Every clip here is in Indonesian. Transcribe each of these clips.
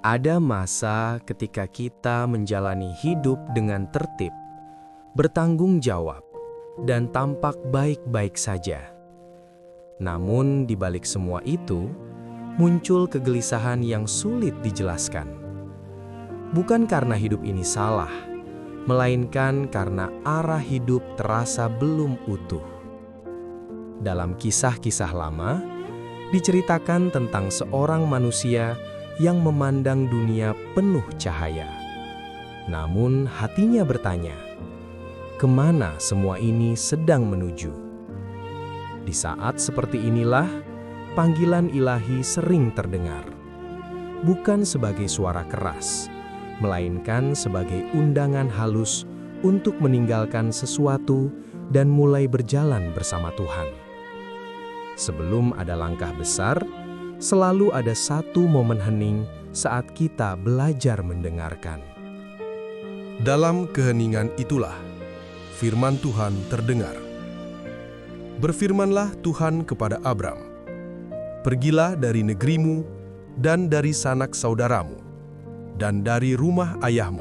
Ada masa ketika kita menjalani hidup dengan tertib, bertanggung jawab, dan tampak baik-baik saja. Namun di balik semua itu, muncul kegelisahan yang sulit dijelaskan. Bukan karena hidup ini salah, melainkan karena arah hidup terasa belum utuh. Dalam kisah-kisah lama, diceritakan tentang seorang manusia yang memandang dunia penuh cahaya. Namun hatinya bertanya, kemana semua ini sedang menuju? Di saat seperti inilah, panggilan ilahi sering terdengar. Bukan sebagai suara keras, melainkan sebagai undangan halus untuk meninggalkan sesuatu dan mulai berjalan bersama Tuhan. Sebelum ada langkah besar, selalu ada satu momen hening saat kita belajar mendengarkan. Dalam keheningan itulah, firman Tuhan terdengar. Berfirmanlah Tuhan kepada Abram, "Pergilah dari negerimu dan dari sanak saudaramu, dan dari rumah ayahmu,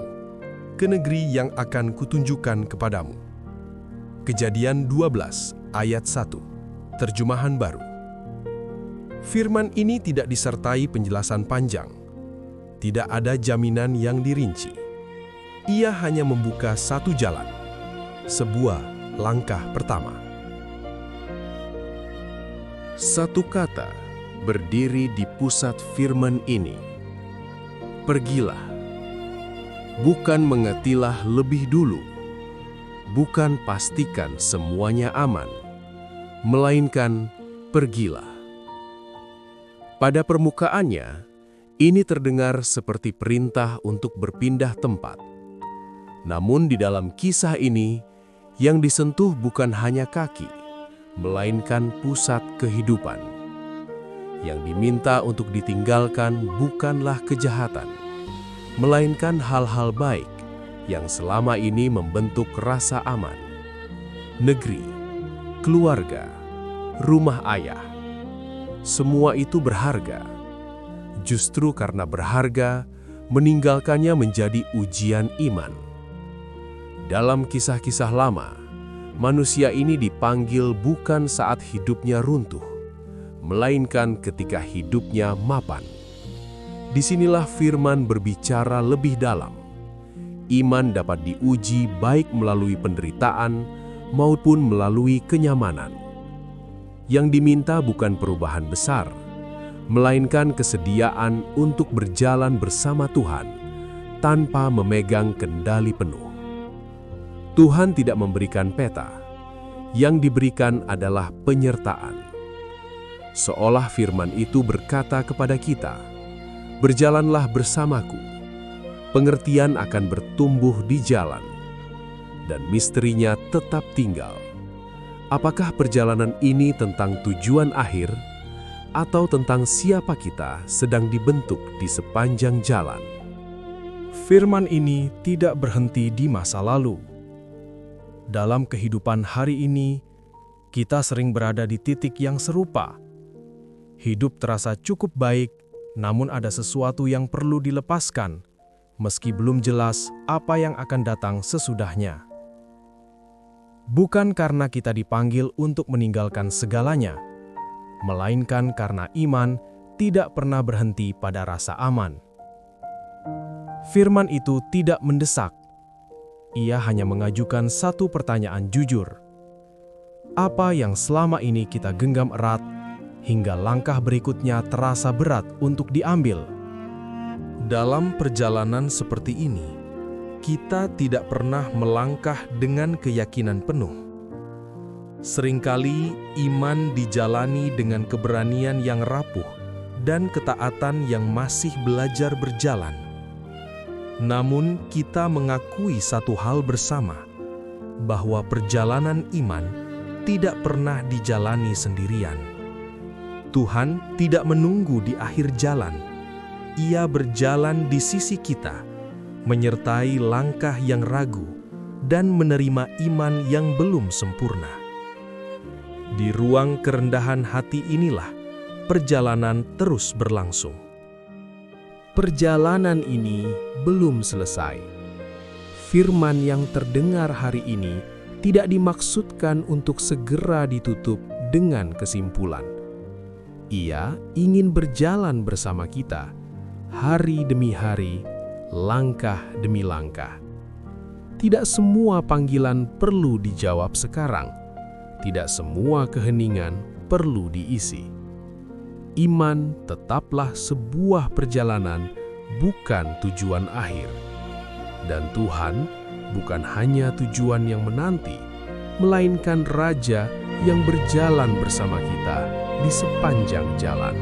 ke negeri yang akan kutunjukkan kepadamu." Kejadian 12 ayat 1, terjemahan baru. Firman ini tidak disertai penjelasan panjang. Tidak ada jaminan yang dirinci. Ia hanya membuka satu jalan, sebuah langkah pertama. Satu kata berdiri di pusat firman ini. Pergilah. Bukan mengetilah lebih dulu. Bukan pastikan semuanya aman. Melainkan pergilah. Pada permukaannya, ini terdengar seperti perintah untuk berpindah tempat. Namun di dalam kisah ini, yang disentuh bukan hanya kaki, melainkan pusat kehidupan. Yang diminta untuk ditinggalkan bukanlah kejahatan, melainkan hal-hal baik yang selama ini membentuk rasa aman. Negeri, keluarga, rumah ayah, semua itu berharga. Justru karena berharga, meninggalkannya menjadi ujian iman. Dalam kisah-kisah lama, manusia ini dipanggil bukan saat hidupnya runtuh, melainkan ketika hidupnya mapan. Disinilah firman berbicara lebih dalam. Iman dapat diuji baik melalui penderitaan maupun melalui kenyamanan. Yang diminta bukan perubahan besar, melainkan kesediaan untuk berjalan bersama Tuhan tanpa memegang kendali penuh. Tuhan tidak memberikan peta, yang diberikan adalah penyertaan. Seolah firman itu berkata kepada kita, "Berjalanlah bersamaku." Pengertian akan bertumbuh di jalan, dan misterinya tetap tinggal. Apakah perjalanan ini tentang tujuan akhir, atau tentang siapa kita sedang dibentuk di sepanjang jalan? Firman ini tidak berhenti di masa lalu. Dalam kehidupan hari ini, kita sering berada di titik yang serupa. Hidup terasa cukup baik, namun ada sesuatu yang perlu dilepaskan, meski belum jelas apa yang akan datang sesudahnya. Bukan karena kita dipanggil untuk meninggalkan segalanya, melainkan karena iman tidak pernah berhenti pada rasa aman. Firman itu tidak mendesak. Ia hanya mengajukan satu pertanyaan jujur. Apa yang selama ini kita genggam erat, hingga langkah berikutnya terasa berat untuk diambil? Dalam perjalanan seperti ini, kita tidak pernah melangkah dengan keyakinan penuh. Seringkali iman dijalani dengan keberanian yang rapuh dan ketaatan yang masih belajar berjalan. Namun kita mengakui satu hal bersama, bahwa perjalanan iman tidak pernah dijalani sendirian. Tuhan tidak menunggu di akhir jalan. Ia berjalan di sisi kita, menyertai langkah yang ragu, dan menerima iman yang belum sempurna. Di ruang kerendahan hati inilah perjalanan terus berlangsung. perjalanan ini belum selesai. Firman yang terdengar hari ini tidak dimaksudkan untuk segera ditutup dengan kesimpulan. Ia ingin berjalan bersama kita, hari demi hari, langkah demi langkah. Tidak semua panggilan perlu dijawab sekarang. Tidak semua keheningan perlu diisi. Iman tetaplah sebuah perjalanan, bukan tujuan akhir. Dan Tuhan bukan hanya tujuan yang menanti, melainkan Raja yang berjalan bersama kita di sepanjang jalan.